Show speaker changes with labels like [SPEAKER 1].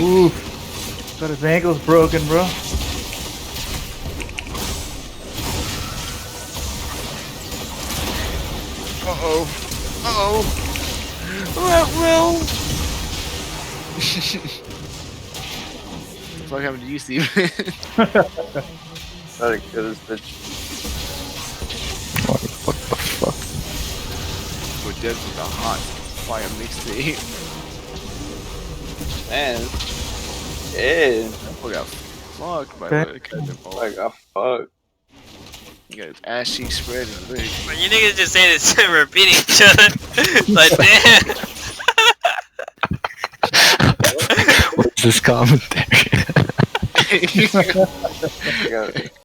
[SPEAKER 1] Ooh. But his ankle's broken, bro.
[SPEAKER 2] Uh-oh. Uh-oh. Well. What happened to you, Steven?
[SPEAKER 3] Gotta kill this bitch.
[SPEAKER 4] What the fuck?
[SPEAKER 2] We're dead with a hot fire mixtape.
[SPEAKER 3] Man. Yeah.
[SPEAKER 2] We got fucked by
[SPEAKER 1] Okay.
[SPEAKER 2] the cannonball.
[SPEAKER 3] Like, I fuck.
[SPEAKER 2] You got his ass cheek spread and leg.
[SPEAKER 5] Man, you niggas just saying this and repeating each other. Like, damn.
[SPEAKER 4] What's this commentary?
[SPEAKER 3] Yeah.